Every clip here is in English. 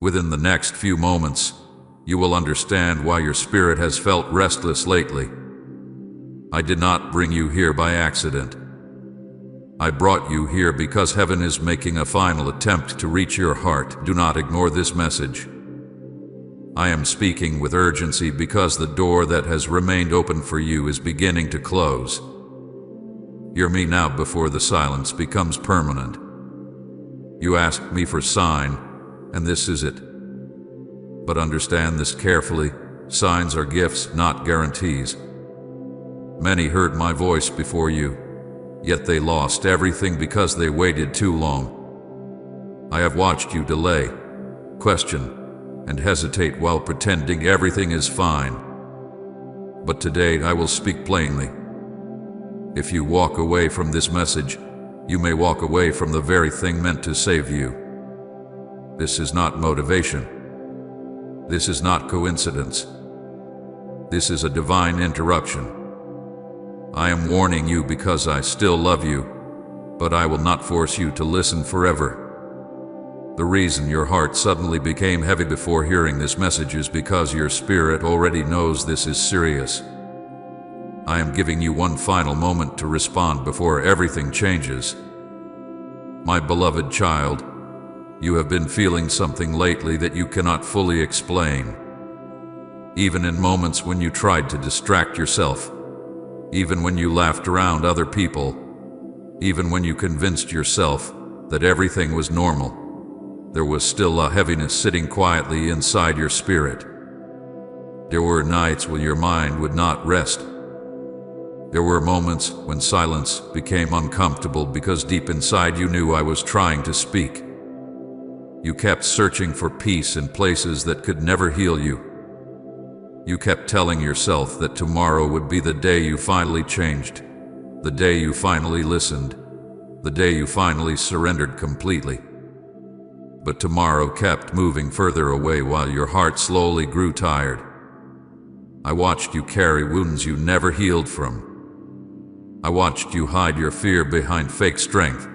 Within the next few moments, you will understand why your spirit has felt restless lately. I did not bring you here by accident. I brought you here because heaven is making a final attempt to reach your heart. Do not ignore this message. I am speaking with urgency because the door that has remained open for you is beginning to close. Hear me now before the silence becomes permanent. You asked me for sign, and this is it. But understand this carefully. Signs are gifts, not guarantees. Many heard my voice before you, yet they lost everything because they waited too long. I have watched you delay, question, and hesitate while pretending everything is fine. But today I will speak plainly. If you walk away from this message, you may walk away from the very thing meant to save you. This is not motivation. This is not coincidence. This is a divine interruption. I am warning you because I still love you, but I will not force you to listen forever. The reason your heart suddenly became heavy before hearing this message is because your spirit already knows this is serious. I am giving you one final moment to respond before everything changes. My beloved child, you have been feeling something lately that you cannot fully explain. Even in moments when you tried to distract yourself, even when you laughed around other people, even when you convinced yourself that everything was normal, there was still a heaviness sitting quietly inside your spirit. There were nights when your mind would not rest. There were moments when silence became uncomfortable because deep inside you knew I was trying to speak. You kept searching for peace in places that could never heal you. You kept telling yourself that tomorrow would be the day you finally changed, the day you finally listened, the day you finally surrendered completely. But tomorrow kept moving further away while your heart slowly grew tired. I watched you carry wounds you never healed from. I watched you hide your fear behind fake strength.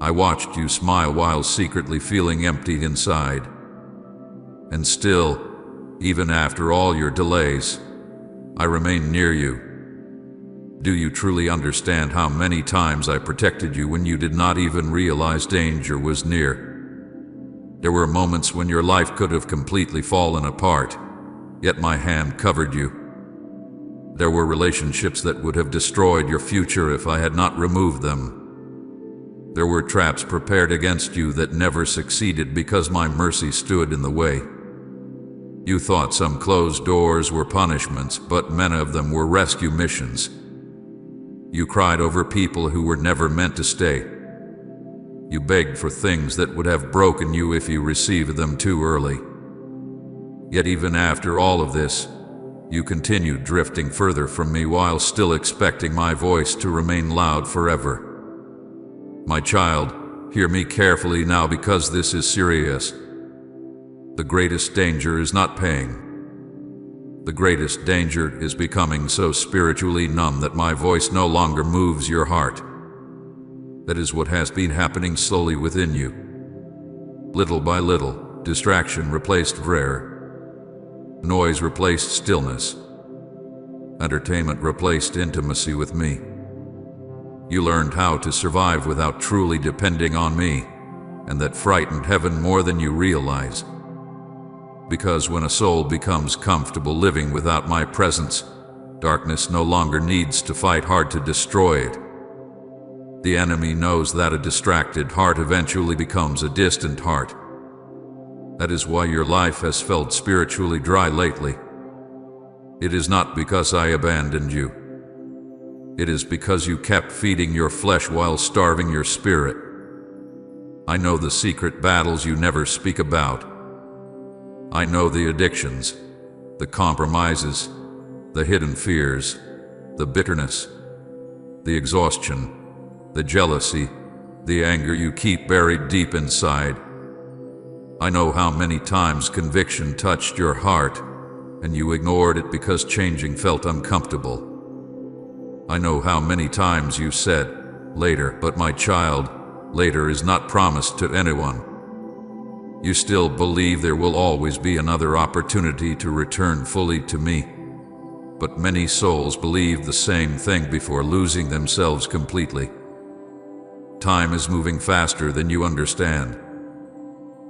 I watched you smile while secretly feeling empty inside. And still, even after all your delays, I remain near you. Do you truly understand how many times I protected you when you did not even realize danger was near? There were moments when your life could have completely fallen apart, yet my hand covered you. There were relationships that would have destroyed your future if I had not removed them. There were traps prepared against you that never succeeded because my mercy stood in the way. You thought some closed doors were punishments, but many of them were rescue missions. You cried over people who were never meant to stay. You begged for things that would have broken you if you received them too early. Yet even after all of this, you continued drifting further from me while still expecting my voice to remain loud forever. My child, hear me carefully now because this is serious. The greatest danger is not pain. The greatest danger is becoming so spiritually numb that my voice no longer moves your heart. That is what has been happening slowly within you. Little by little, distraction replaced prayer. Noise replaced stillness. Entertainment replaced intimacy with me. You learned how to survive without truly depending on me, and that frightened heaven more than you realize. Because when a soul becomes comfortable living without my presence, darkness no longer needs to fight hard to destroy it. The enemy knows that a distracted heart eventually becomes a distant heart. That is why your life has felt spiritually dry lately. It is not because I abandoned you. It is because you kept feeding your flesh while starving your spirit. I know the secret battles you never speak about. I know the addictions, the compromises, the hidden fears, the bitterness, the exhaustion, the jealousy, the anger you keep buried deep inside. I know how many times conviction touched your heart, and you ignored it because changing felt uncomfortable. I know how many times you said, later, but my child, later is not promised to anyone. You still believe there will always be another opportunity to return fully to me. But many souls believe the same thing before losing themselves completely. Time is moving faster than you understand.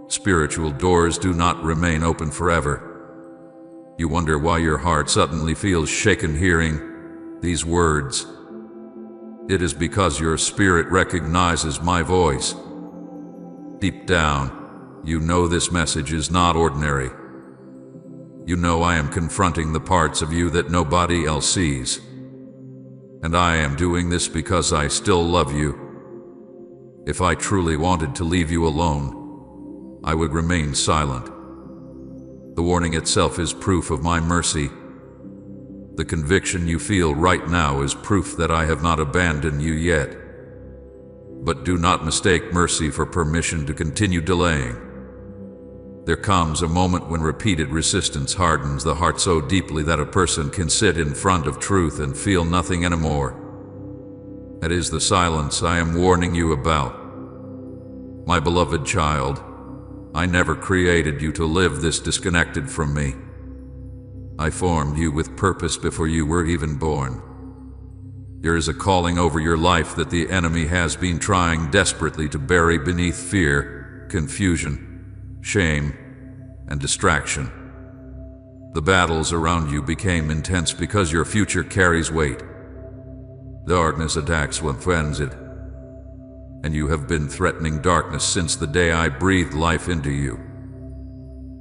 Spiritual doors do not remain open forever. You wonder why your heart suddenly feels shaken hearing these words. It is because your spirit recognizes my voice. Deep down, you know this message is not ordinary. You know I am confronting the parts of you that nobody else sees. And I am doing this because I still love you. If I truly wanted to leave you alone, I would remain silent. The warning itself is proof of my mercy. The conviction you feel right now is proof that I have not abandoned you yet. But do not mistake mercy for permission to continue delaying. There comes a moment when repeated resistance hardens the heart so deeply that a person can sit in front of truth and feel nothing anymore. That is the silence I am warning you about. My beloved child, I never created you to live this disconnected from me. I formed you with purpose before you were even born. There is a calling over your life that the enemy has been trying desperately to bury beneath fear, confusion, shame, and distraction. The battles around you became intense because your future carries weight. Darkness attacks when frenzied, and you have been threatening darkness since the day I breathed life into you.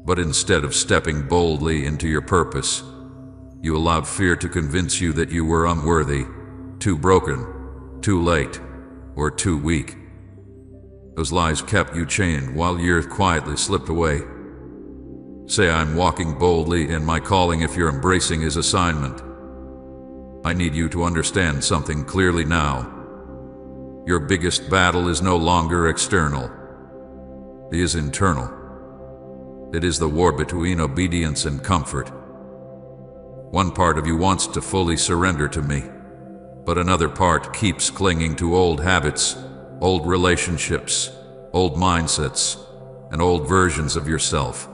But instead of stepping boldly into your purpose, you allowed fear to convince you that you were unworthy, too broken, too late, or too weak. Those lies kept you chained while years quietly slipped away. Say I'm walking boldly in my calling if you're embracing his assignment. I need you to understand something clearly now. Your biggest battle is no longer external. It is internal. It is the war between obedience and comfort. One part of you wants to fully surrender to me, but another part keeps clinging to old habits, old relationships, old mindsets, and old versions of yourself.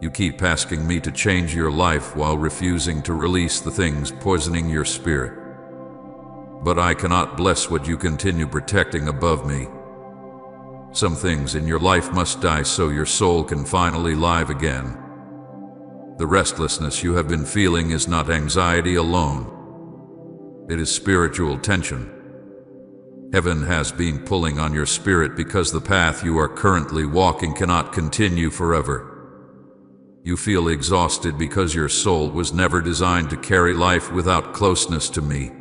You keep asking me to change your life while refusing to release the things poisoning your spirit. But I cannot bless what you continue protecting above me. Some things in your life must die so your soul can finally live again. The restlessness you have been feeling is not anxiety alone. It is spiritual tension. Heaven has been pulling on your spirit because the path you are currently walking cannot continue forever. You feel exhausted because your soul was never designed to carry life without closeness to me.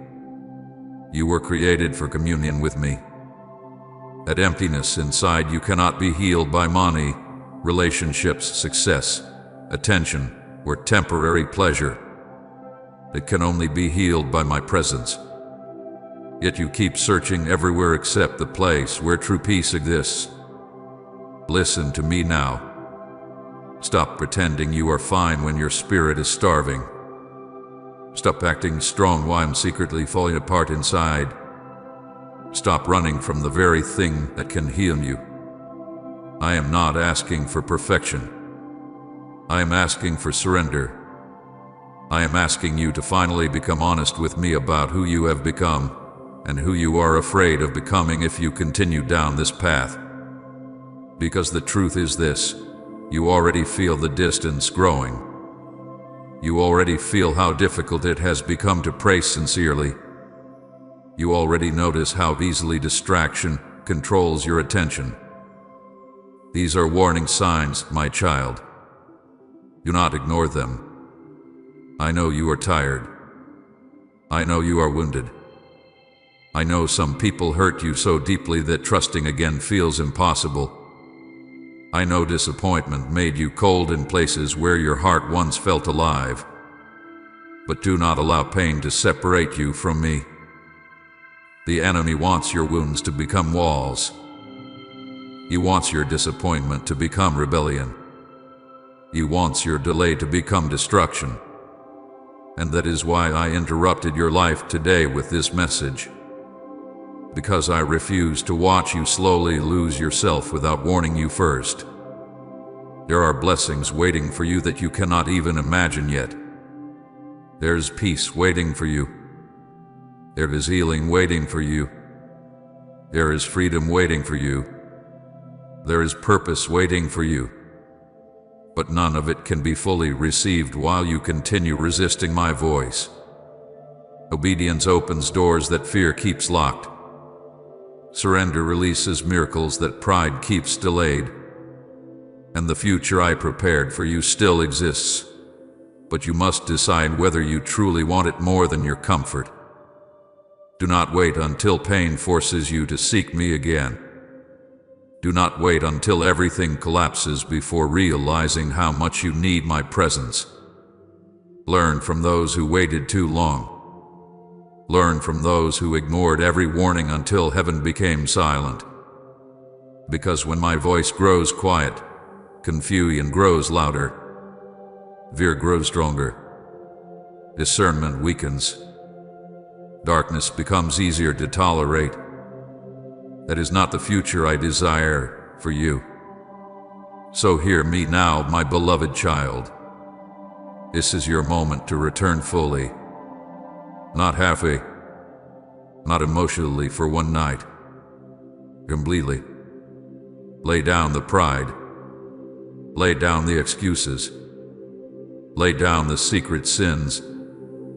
You were created for communion with me. That emptiness inside you cannot be healed by money, relationships, success, attention, or temporary pleasure. It can only be healed by my presence. Yet you keep searching everywhere except the place where true peace exists. Listen to me now. Stop pretending you are fine when your spirit is starving. Stop acting strong while I'm secretly falling apart inside. Stop running from the very thing that can heal you. I am not asking for perfection. I am asking for surrender. I am asking you to finally become honest with me about who you have become and who you are afraid of becoming if you continue down this path. Because the truth is this, you already feel the distance growing. You already feel how difficult it has become to pray sincerely. You already notice how easily distraction controls your attention. These are warning signs, my child. Do not ignore them. I know you are tired. I know you are wounded. I know some people hurt you so deeply that trusting again feels impossible. I know disappointment made you cold in places where your heart once felt alive. But do not allow pain to separate you from me. The enemy wants your wounds to become walls. He wants your disappointment to become rebellion. He wants your delay to become destruction. And that is why I interrupted your life today with this message. Because I refuse to watch you slowly lose yourself without warning you first. There are blessings waiting for you that you cannot even imagine yet. There's peace waiting for you. There is healing waiting for you. There is freedom waiting for you. There is purpose waiting for you. But none of it can be fully received while you continue resisting my voice. Obedience opens doors that fear keeps locked. Surrender releases miracles that pride keeps delayed. And the future I prepared for you still exists. But you must decide whether you truly want it more than your comfort. Do not wait until pain forces you to seek me again. Do not wait until everything collapses before realizing how much you need my presence. Learn from those who waited too long. Learn from those who ignored every warning until heaven became silent. Because when my voice grows quiet, confusion grows louder, fear grows stronger, discernment weakens, darkness becomes easier to tolerate. That is not the future I desire for you. So hear me now, my beloved child. This is your moment to return fully. Not halfway, not emotionally for one night. Completely. Lay down the pride. Lay down the excuses. Lay down the secret sins,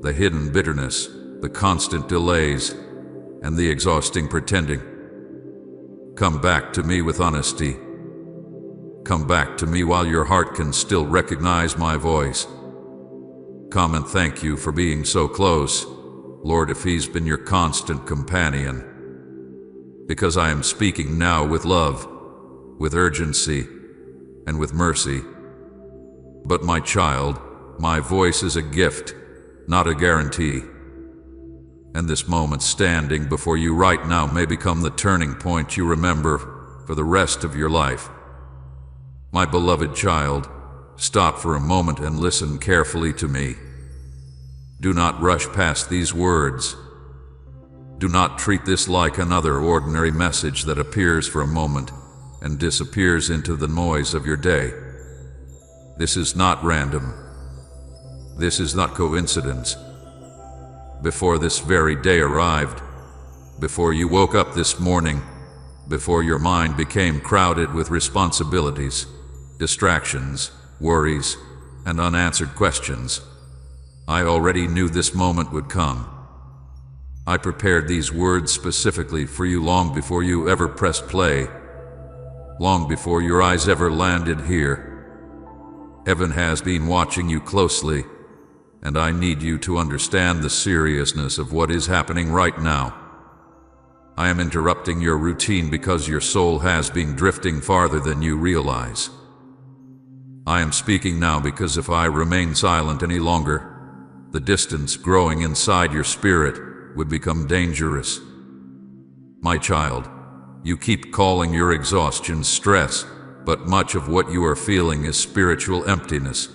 the hidden bitterness, the constant delays, and the exhausting pretending. Come back to me with honesty. Come back to me while your heart can still recognize my voice. Come and thank you for being so close, Lord, if He's been your constant companion. Because I am speaking now with love, with urgency, and with mercy. But my child, my voice is a gift, not a guarantee. And this moment standing before you right now may become the turning point you remember for the rest of your life. My beloved child, stop for a moment and listen carefully to me. Do not rush past these words. Do not treat this like another ordinary message that appears for a moment and disappears into the noise of your day. This is not random. This is not coincidence. Before this very day arrived, before you woke up this morning, before your mind became crowded with responsibilities, distractions, worries, and unanswered questions, I already knew this moment would come. I prepared these words specifically for you long before you ever pressed play, long before your eyes ever landed here. Heaven has been watching you closely, and I need you to understand the seriousness of what is happening right now. I am interrupting your routine because your soul has been drifting farther than you realize. I am speaking now because if I remain silent any longer, the distance growing inside your spirit would become dangerous. My child, you keep calling your exhaustion stress, but much of what you are feeling is spiritual emptiness.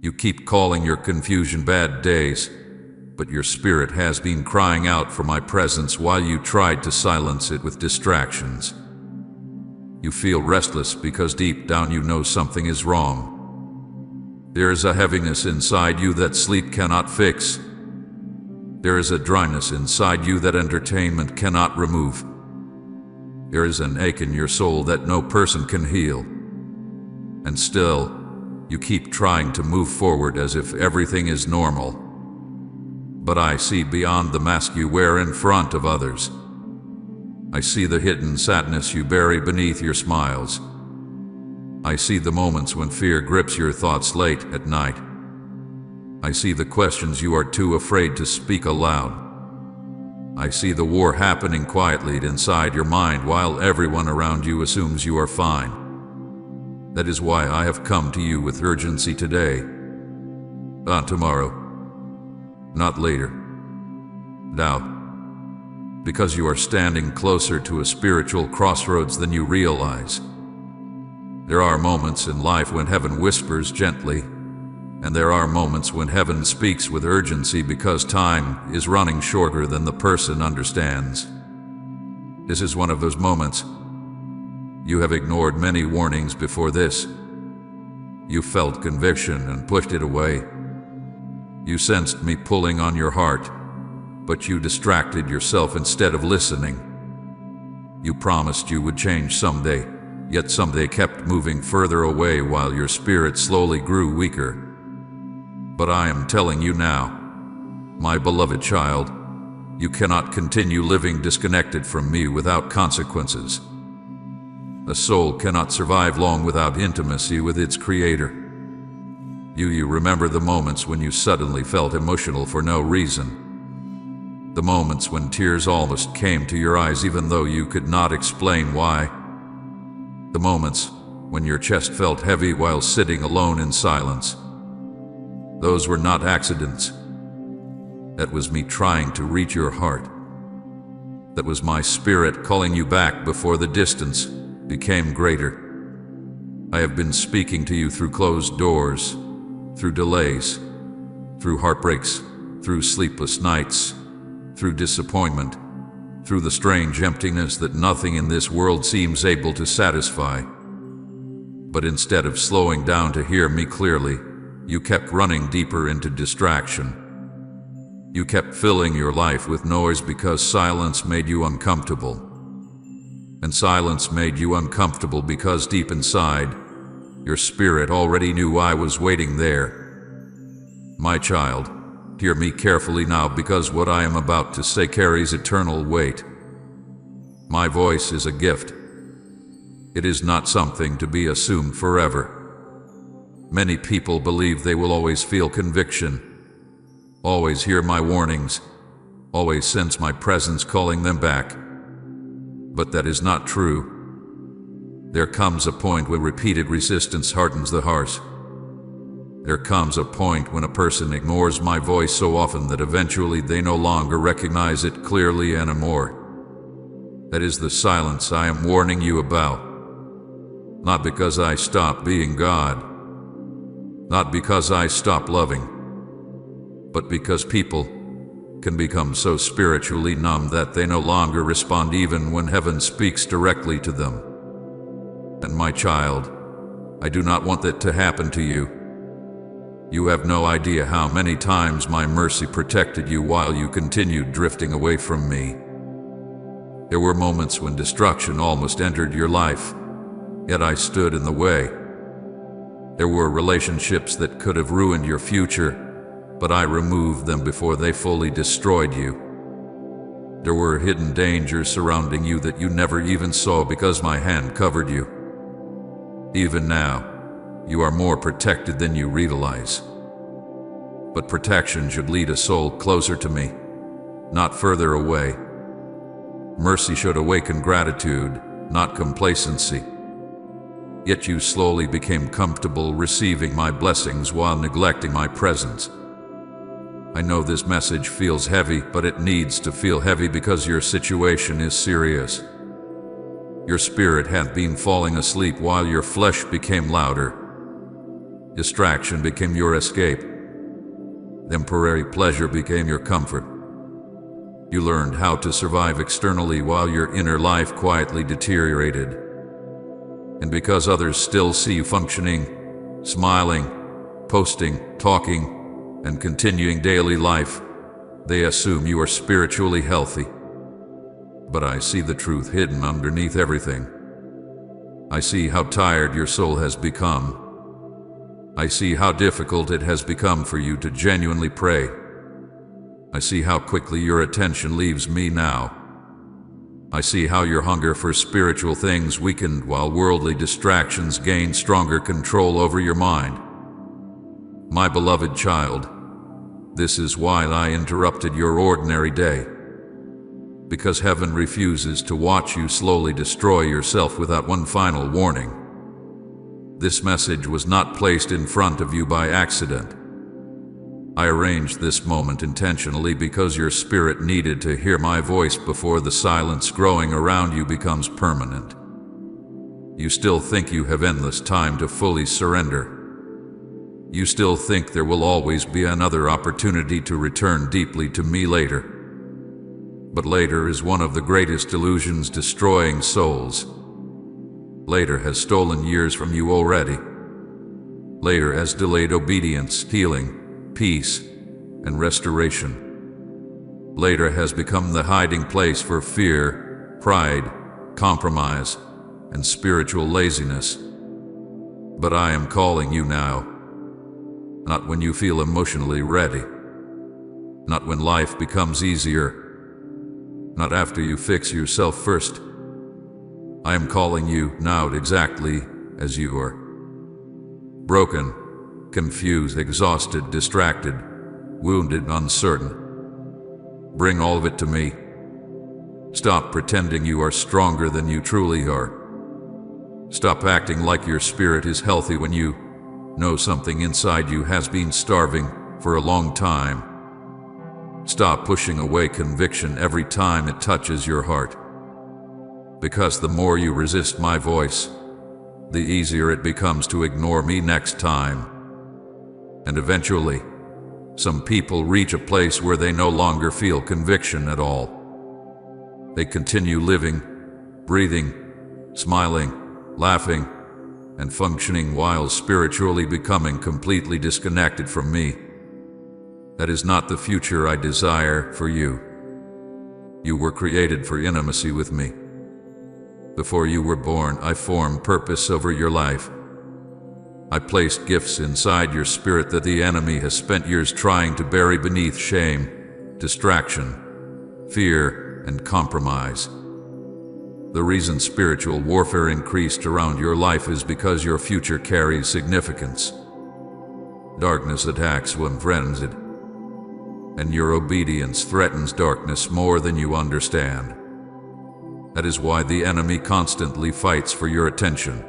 You keep calling your confusion bad days, but your spirit has been crying out for my presence while you tried to silence it with distractions. You feel restless because deep down you know something is wrong. There is a heaviness inside you that sleep cannot fix. There is a dryness inside you that entertainment cannot remove. There is an ache in your soul that no person can heal. And still, you keep trying to move forward as if everything is normal. But I see beyond the mask you wear in front of others. I see the hidden sadness you bury beneath your smiles. I see the moments when fear grips your thoughts late at night. I see the questions you are too afraid to speak aloud. I see the war happening quietly inside your mind while everyone around you assumes you are fine. That is why I have come to you with urgency today. Not tomorrow. Not later. Now. Because you are standing closer to a spiritual crossroads than you realize. There are moments in life when heaven whispers gently, and there are moments when heaven speaks with urgency because time is running shorter than the person understands. This is one of those moments. You have ignored many warnings before this, You felt conviction and pushed it away. You sensed me pulling on your heart, but you distracted yourself instead of listening. You promised you would change someday, yet someday kept moving further away while your spirit slowly grew weaker. But I am telling you now, my beloved child, you cannot continue living disconnected from me without consequences. A soul cannot survive long without intimacy with its creator. You remember the moments when you suddenly felt emotional for no reason. The moments when tears almost came to your eyes even though you could not explain why. The moments when your chest felt heavy while sitting alone in silence. Those were not accidents. That was me trying to reach your heart. That was my spirit calling you back before the distance became greater. I have been speaking to you through closed doors, through delays, through heartbreaks, through sleepless nights, through disappointment, through the strange emptiness that nothing in this world seems able to satisfy. But instead of slowing down to hear me clearly, you kept running deeper into distraction. You kept filling your life with noise because silence made you uncomfortable. And silence made you uncomfortable because deep inside, your spirit already knew I was waiting there. My child, hear me carefully now because what I am about to say carries eternal weight. My voice is a gift. It is not something to be assumed forever. Many people believe they will always feel conviction, always hear my warnings, always sense my presence calling them back. But that is not true. There comes a point when repeated resistance hardens the heart. There comes a point when a person ignores my voice so often that eventually they no longer recognize it clearly anymore. That is the silence I am warning you about. Not because I stop being God. Not because I stop loving. But because people can become so spiritually numb that they no longer respond even when heaven speaks directly to them. And my child, I do not want that to happen to you. You have no idea how many times my mercy protected you while you continued drifting away from me. There were moments when destruction almost entered your life, yet I stood in the way. There were relationships that could have ruined your future, but I removed them before they fully destroyed you. There were hidden dangers surrounding you that you never even saw because my hand covered you. Even now, you are more protected than you realize. But protection should lead a soul closer to me, not further away. Mercy should awaken gratitude, not complacency. Yet you slowly became comfortable receiving my blessings while neglecting my presence. I know this message feels heavy, but it needs to feel heavy because your situation is serious. Your spirit had been falling asleep while your flesh became louder. Distraction became your escape. Temporary pleasure became your comfort. You learned how to survive externally while your inner life quietly deteriorated. And because others still see you functioning, smiling, posting, talking, and continuing daily life, they assume you are spiritually healthy. But I see the truth hidden underneath everything. I see how tired your soul has become. I see how difficult it has become for you to genuinely pray. I see how quickly your attention leaves me now. I see how your hunger for spiritual things weakened while worldly distractions gained stronger control over your mind. My beloved child, this is why I interrupted your ordinary day. Because heaven refuses to watch you slowly destroy yourself without one final warning. This message was not placed in front of you by accident. I arranged this moment intentionally because your spirit needed to hear my voice before the silence growing around you becomes permanent. You still think you have endless time to fully surrender. You still think there will always be another opportunity to return deeply to me later. But later is one of the greatest illusions destroying souls. Later has stolen years from you already. later as delayed obedience, healing, peace, and restoration. Later has become the hiding place for fear, pride, compromise, and spiritual laziness. But I am calling you now. Not when you feel emotionally ready. Not when life becomes easier. Not after you fix yourself first. I am calling you now exactly as you are. Broken, confused, exhausted, distracted, wounded, uncertain. Bring all of it to me. Stop pretending you are stronger than you truly are. Stop acting like your spirit is healthy when you know something inside you has been starving for a long time. Stop pushing away conviction every time it touches your heart. Because the more you resist my voice, the easier it becomes to ignore me next time. And eventually, some people reach a place where they no longer feel conviction at all. They continue living, breathing, smiling, laughing, and functioning while spiritually becoming completely disconnected from me. That is not the future I desire for you. You were created for intimacy with me. Before you were born, I formed purpose over your life. I placed gifts inside your spirit that the enemy has spent years trying to bury beneath shame, distraction, fear, and compromise. The reason spiritual warfare increased around your life is because your future carries significance. Darkness attacks when frenzied, and your obedience threatens darkness more than you understand. That is why the enemy constantly fights for your attention.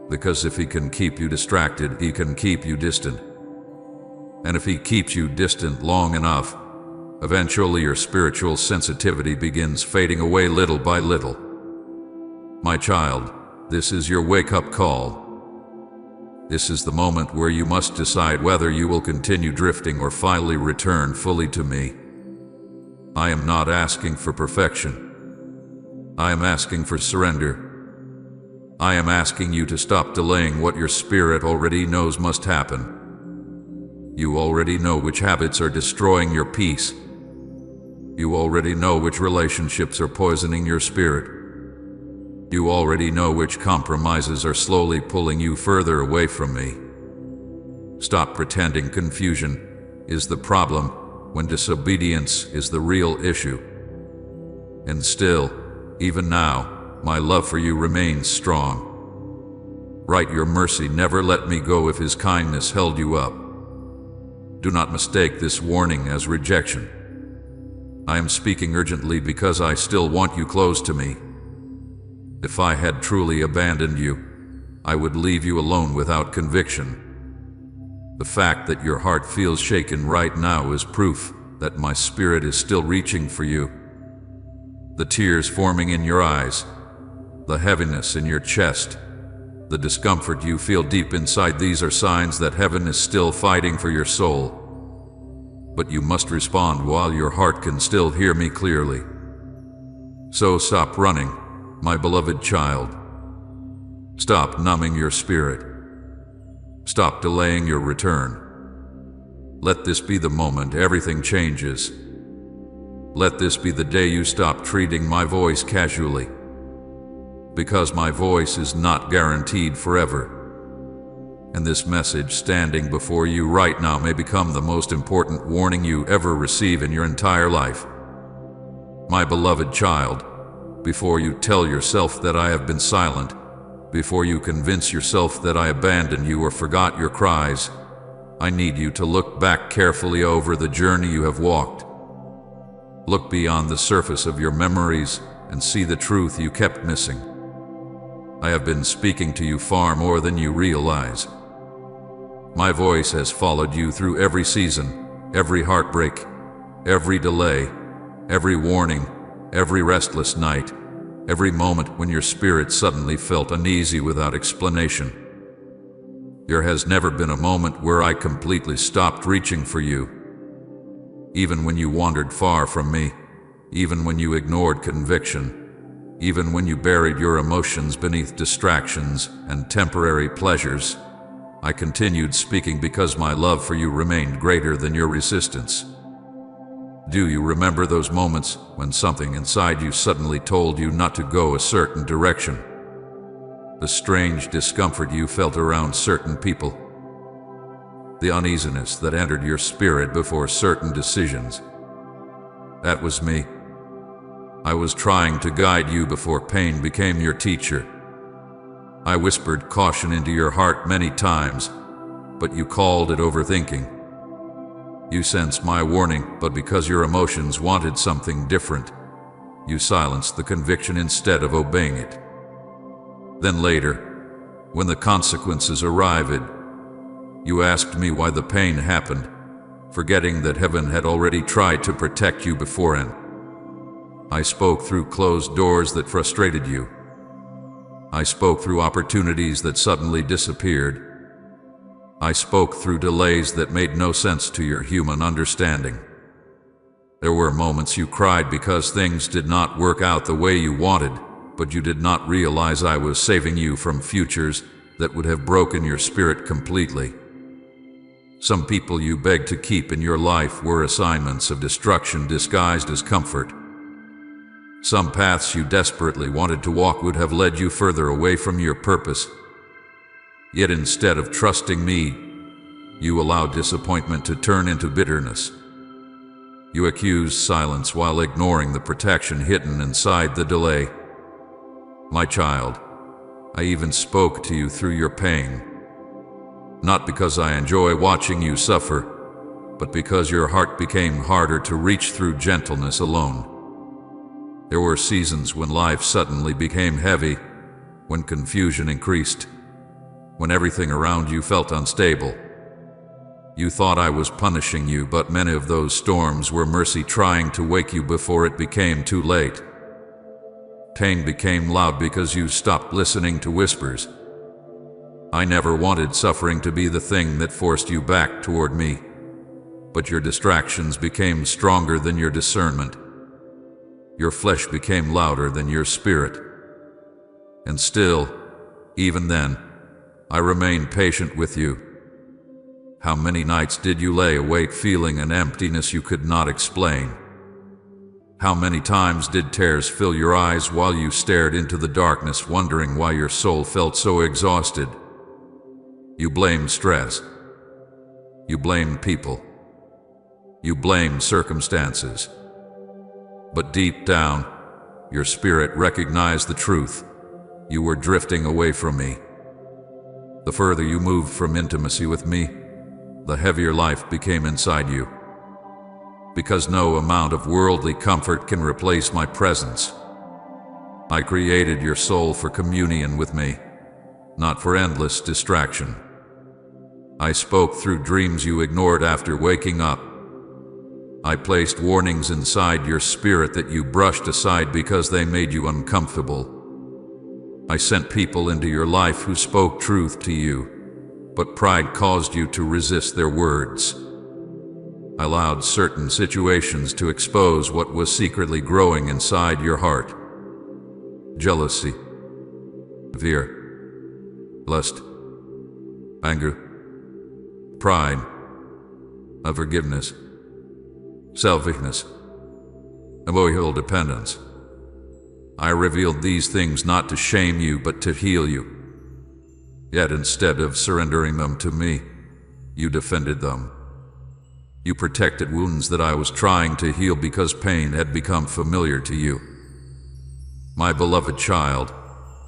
Because if he can keep you distracted, he can keep you distant. And if he keeps you distant long enough, eventually your spiritual sensitivity begins fading away little by little. My child, this is your wake-up call. This is the moment where you must decide whether you will continue drifting or finally return fully to me. I am not asking for perfection. I am asking for surrender. I am asking you to stop delaying what your spirit already knows must happen. You already know which habits are destroying your peace. You already know which relationships are poisoning your spirit. You already know which compromises are slowly pulling you further away from me. Stop pretending confusion is the problem when disobedience is the real issue. And still, even now, my love for you remains strong. Write your mercy, never let me go if his kindness held you up. Do not mistake this warning as rejection. I am speaking urgently because I still want you close to me. If I had truly abandoned you, I would leave you alone without conviction. The fact that your heart feels shaken right now is proof that my spirit is still reaching for you. The tears forming in your eyes, the heaviness in your chest, the discomfort you feel deep inside, these are signs that heaven is still fighting for your soul. But you must respond while your heart can still hear me clearly. So stop running, my beloved child. Stop numbing your spirit. Stop delaying your return. Let this be the moment everything changes. Let this be the day you stop treating my voice casually. Because my voice is not guaranteed forever. And this message standing before you right now may become the most important warning you ever receive in your entire life. My beloved child, before you tell yourself that I have been silent, before you convince yourself that I abandoned you or forgot your cries, I need you to look back carefully over the journey you have walked. Look beyond the surface of your memories and see the truth you kept missing. I have been speaking to you far more than you realize. My voice has followed you through every season, every heartbreak, every delay, every warning, every restless night, every moment when your spirit suddenly felt uneasy without explanation. There has never been a moment where I completely stopped reaching for you. Even when you wandered far from me, even when you ignored conviction, even when you buried your emotions beneath distractions and temporary pleasures, I continued speaking because my love for you remained greater than your resistance. Do you remember those moments when something inside you suddenly told you not to go a certain direction? The strange discomfort you felt around certain people? The uneasiness that entered your spirit before certain decisions? That was me. I was trying to guide you before pain became your teacher. I whispered caution into your heart many times, but you called it overthinking. You sensed my warning, but because your emotions wanted something different, you silenced the conviction instead of obeying it. Then later, when the consequences arrived, you asked me why the pain happened, forgetting that heaven had already tried to protect you beforehand. I spoke through closed doors that frustrated you. I spoke through opportunities that suddenly disappeared. I spoke through delays that made no sense to your human understanding. There were moments you cried because things did not work out the way you wanted, but you did not realize I was saving you from futures that would have broken your spirit completely. Some people you begged to keep in your life were assignments of destruction disguised as comfort. Some paths you desperately wanted to walk would have led you further away from your purpose. Yet instead of trusting me, you allowed disappointment to turn into bitterness. You accused silence while ignoring the protection hidden inside the delay. My child, I even spoke to you through your pain. Not because I enjoy watching you suffer, but because your heart became harder to reach through gentleness alone. There were seasons when life suddenly became heavy, when confusion increased, when everything around you felt unstable. You thought I was punishing you, but many of those storms were mercy trying to wake you before it became too late. Pain became loud because you stopped listening to whispers. I never wanted suffering to be the thing that forced you back toward me, but your distractions became stronger than your discernment. Your flesh became louder than your spirit. And still, even then, I remained patient with you. How many nights did you lay awake feeling an emptiness you could not explain? How many times did tears fill your eyes while you stared into the darkness, wondering why your soul felt so exhausted? You blamed stress. You blamed people. You blamed circumstances. But deep down, your spirit recognized the truth. You were drifting away from me. The further you moved from intimacy with me, the heavier life became inside you. Because no amount of worldly comfort can replace my presence. I created your soul for communion with me, not for endless distraction. I spoke through dreams you ignored after waking up. I placed warnings inside your spirit that you brushed aside because they made you uncomfortable. I sent people into your life who spoke truth to you, but pride caused you to resist their words. I allowed certain situations to expose what was secretly growing inside your heart. Jealousy, fear, lust, anger, pride, unforgiveness, selfishness, emotional dependence. I revealed these things not to shame you, but to heal you. Yet instead of surrendering them to me, you defended them. You protected wounds that I was trying to heal because pain had become familiar to you. My beloved child,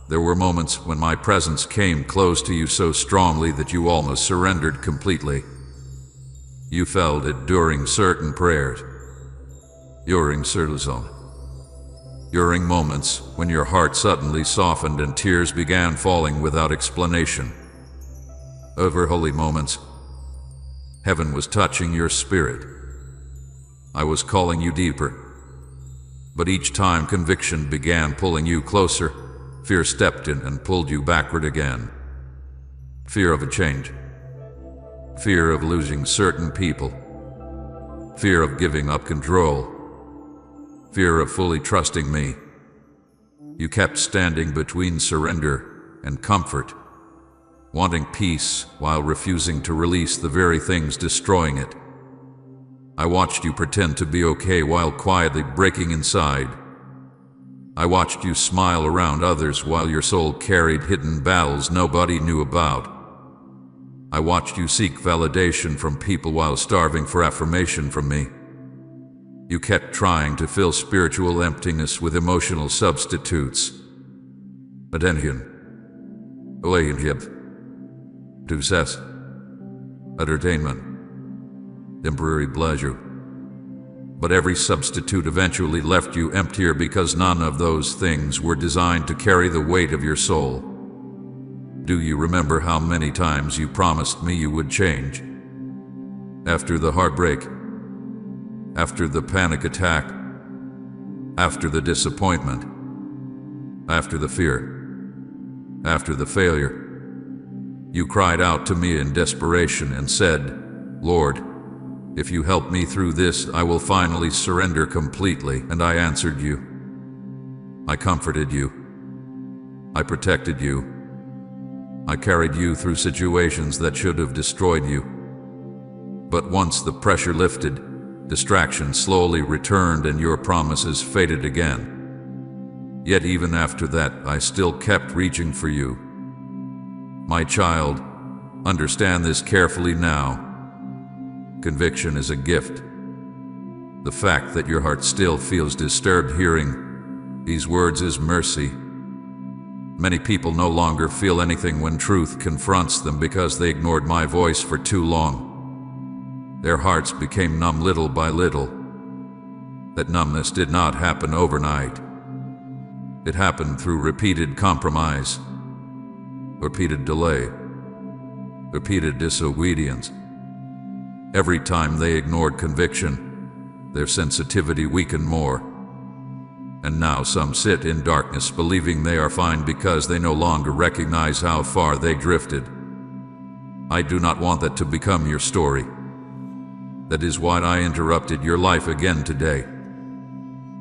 there were moments when my presence came close to you so strongly that you almost surrendered completely. You felt it during certain prayers, during during moments when your heart suddenly softened and tears began falling without explanation. Over holy moments, heaven was touching your spirit. I was calling you deeper. But each time conviction began pulling you closer, fear stepped in and pulled you backward again. Fear of a change. Fear of losing certain people. Fear of giving up control. Fear of fully trusting me. You kept standing between surrender and comfort. wanting peace while refusing to release the very things destroying it. I watched you pretend to be okay while quietly breaking inside. I watched you smile around others while your soul carried hidden battles nobody knew about. I watched you seek validation from people while starving for affirmation from me. You kept trying to fill spiritual emptiness with emotional substitutes. Attention, relationship, success, entertainment, temporary pleasure. But every substitute eventually left you emptier because none of those things were designed to carry the weight of your soul. Do you remember how many times you promised me you would change? After the heartbreak, after the panic attack, after the disappointment, after the fear, after the failure, you cried out to me in desperation and said, "Lord, if you help me through this, I will finally surrender completely." And I answered you. I comforted you. I protected you. I carried you through situations that should have destroyed you. But once the pressure lifted, distraction slowly returned and your promises faded again. Yet even after that, I still kept reaching for you. My child, understand this carefully now. Conviction is a gift. The fact that your heart still feels disturbed hearing these words is mercy. Many people no longer feel anything when truth confronts them because they ignored my voice for too long. Their hearts became numb little by little. That numbness did not happen overnight. It happened through repeated compromise, repeated delay, repeated disobedience. Every time they ignored conviction, their sensitivity weakened more. And now some sit in darkness believing they are fine because they no longer recognize how far they drifted. I do not want that to become your story. That is why I interrupted your life again today.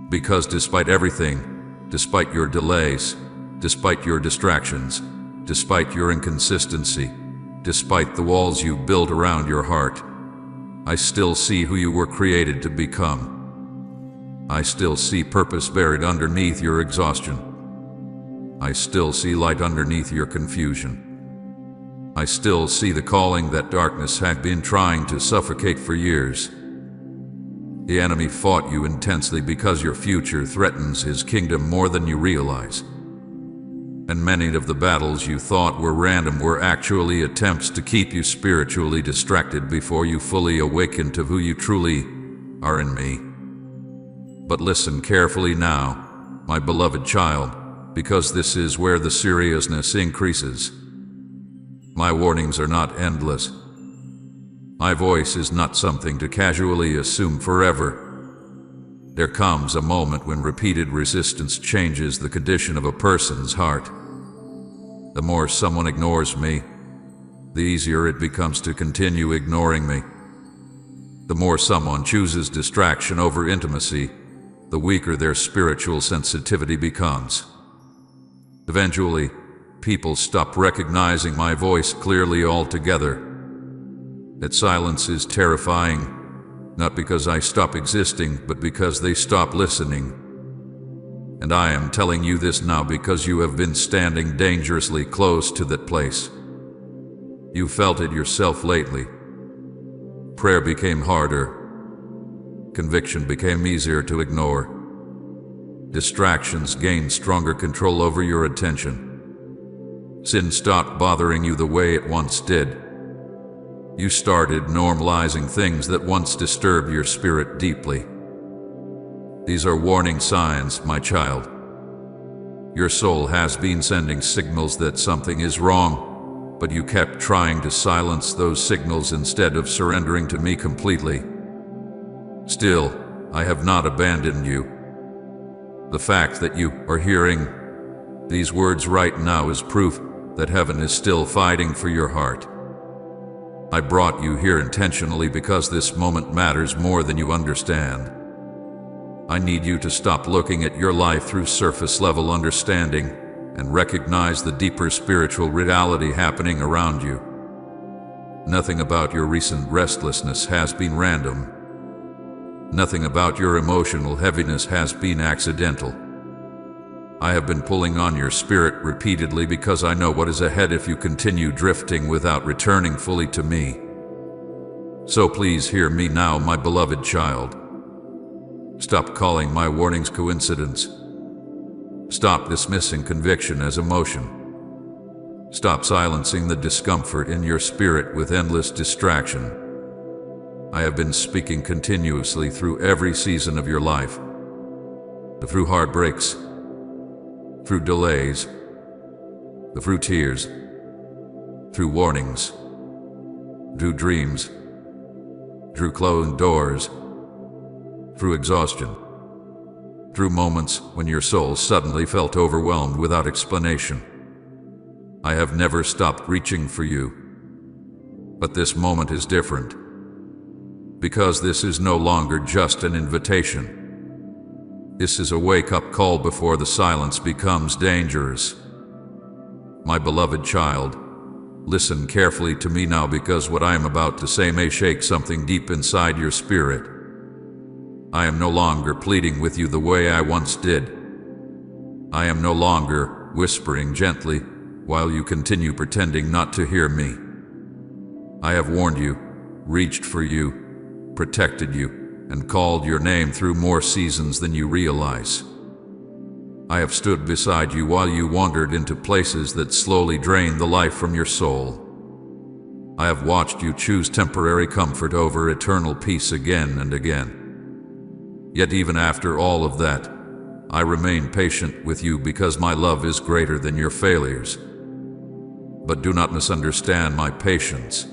Because despite everything, despite your delays, despite your distractions, despite your inconsistency, despite the walls you built around your heart, I still see who you were created to become. I still see purpose buried underneath your exhaustion. I still see light underneath your confusion. I still see the calling that darkness had been trying to suffocate for years. The enemy fought you intensely because your future threatens his kingdom more than you realize. And many of the battles you thought were random were actually attempts to keep you spiritually distracted before you fully awaken to who you truly are in me. But listen carefully now, my beloved child, because this is where the seriousness increases. My warnings are not endless. My voice is not something to casually assume forever. There comes a moment when repeated resistance changes the condition of a person's heart. The more someone ignores me, the easier it becomes to continue ignoring me. The more someone chooses distraction over intimacy, the weaker their spiritual sensitivity becomes. Eventually, people stop recognizing my voice clearly altogether. That silence is terrifying, not because I stop existing, but because they stop listening. And I am telling you this now because you have been standing dangerously close to that place. You felt it yourself lately. Prayer became harder. Conviction became easier to ignore. Distractions gained stronger control over your attention. Sin stopped bothering you the way it once did. You started normalizing things that once disturbed your spirit deeply. These are warning signs, my child. Your soul has been sending signals that something is wrong, but you kept trying to silence those signals instead of surrendering to me completely. Still, I have not abandoned you. The fact that you are hearing these words right now is proof that heaven is still fighting for your heart. I brought you here intentionally because this moment matters more than you understand. I need you to stop looking at your life through surface-level understanding and recognize the deeper spiritual reality happening around you. Nothing about your recent restlessness has been random. Nothing about your emotional heaviness has been accidental. I have been pulling on your spirit repeatedly because I know what is ahead if you continue drifting without returning fully to me. So please hear me now, my beloved child. Stop calling my warnings coincidence. Stop dismissing conviction as emotion. Stop silencing the discomfort in your spirit with endless distraction. I have been speaking continuously through every season of your life, through heartbreaks, through delays, through tears, through warnings, through dreams, through closed doors, through exhaustion, through moments when your soul suddenly felt overwhelmed without explanation. I have never stopped reaching for you, but this moment is different, because this is no longer just an invitation. This is a wake-up call before the silence becomes dangerous. My beloved child, listen carefully to me now, because what I am about to say may shake something deep inside your spirit. I am no longer pleading with you the way I once did. I am no longer whispering gently while you continue pretending not to hear me. I have warned you, reached for you, protected you, and called your name through more seasons than you realize. I have stood beside you while you wandered into places that slowly drained the life from your soul. I have watched you choose temporary comfort over eternal peace again and again. Yet even after all of that, I remain patient with you because my love is greater than your failures. But do not misunderstand my patience.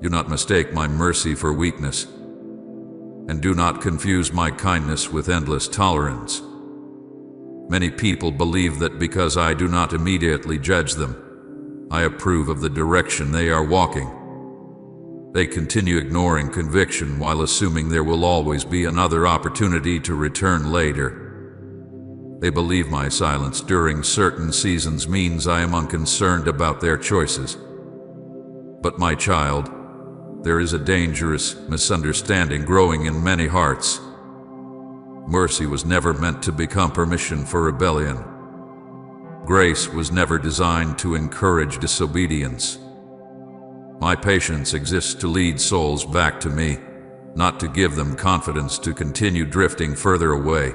Do not mistake my mercy for weakness. And do not confuse my kindness with endless tolerance. Many people believe that because I do not immediately judge them, I approve of the direction they are walking. They continue ignoring conviction while assuming there will always be another opportunity to return later. They believe my silence during certain seasons means I am unconcerned about their choices. But my child, there is a dangerous misunderstanding growing in many hearts. Mercy was never meant to become permission for rebellion. Grace was never designed to encourage disobedience. My patience exists to lead souls back to me, not to give them confidence to continue drifting further away.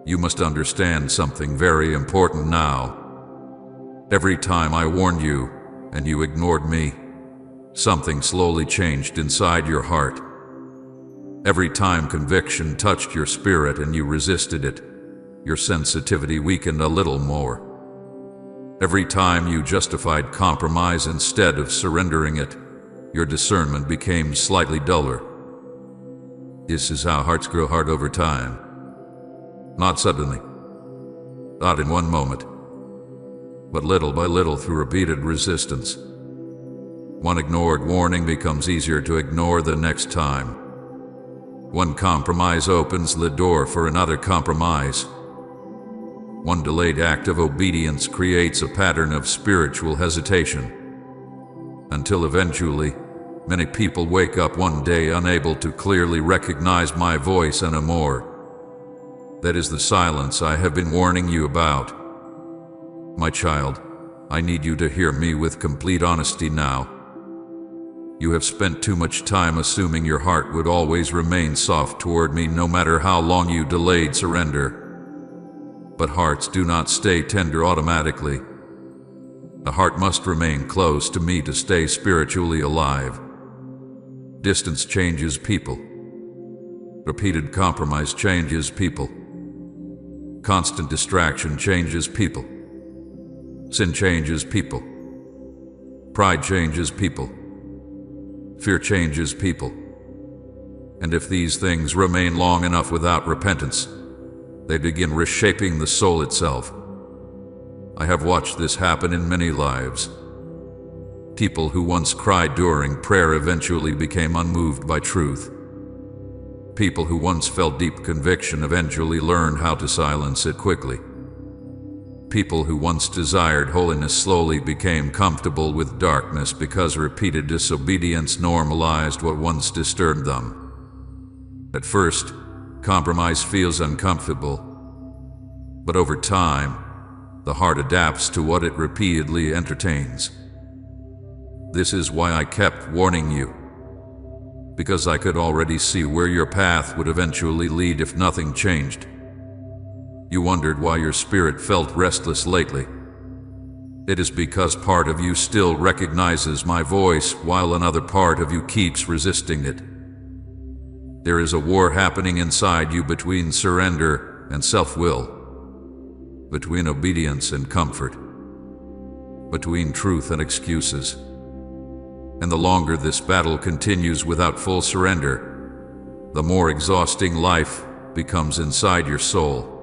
You must understand something very important now. Every time I warned you and you ignored me, something slowly changed inside your heart. Every time conviction touched your spirit and you resisted it, your sensitivity weakened a little more. Every time you justified compromise instead of surrendering it, your discernment became slightly duller. This is how hearts grow hard over time. Not suddenly, not in one moment, but little by little through repeated resistance. One ignored warning becomes easier to ignore the next time. One compromise opens the door for another compromise. One delayed act of obedience creates a pattern of spiritual hesitation. Until eventually, many people wake up one day unable to clearly recognize my voice anymore. That is the silence I have been warning you about. My child, I need you to hear me with complete honesty now. You have spent too much time assuming your heart would always remain soft toward me no matter how long you delayed surrender. But hearts do not stay tender automatically. A heart must remain close to me to stay spiritually alive. Distance changes people. Repeated compromise changes people. Constant distraction changes people. Sin changes people. Pride changes people. Fear changes people. And if these things remain long enough without repentance, they begin reshaping the soul itself. I have watched this happen in many lives. People who once cried during prayer eventually became unmoved by truth. People who once felt deep conviction eventually learned how to silence it quickly. People who once desired holiness slowly became comfortable with darkness because repeated disobedience normalized what once disturbed them. At first, compromise feels uncomfortable, but over time, the heart adapts to what it repeatedly entertains. This is why I kept warning you, because I could already see where your path would eventually lead if nothing changed. You wondered why your spirit felt restless lately. It is because part of you still recognizes my voice while another part of you keeps resisting it. There is a war happening inside you between surrender and self-will, between obedience and comfort, between truth and excuses. And the longer this battle continues without full surrender, the more exhausting life becomes inside your soul.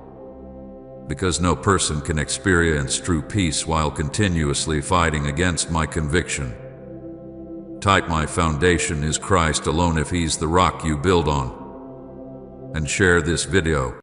Because no person can experience true peace while continuously fighting against my conviction. Type "My foundation is Christ alone" if He's the rock you build on. And share this video.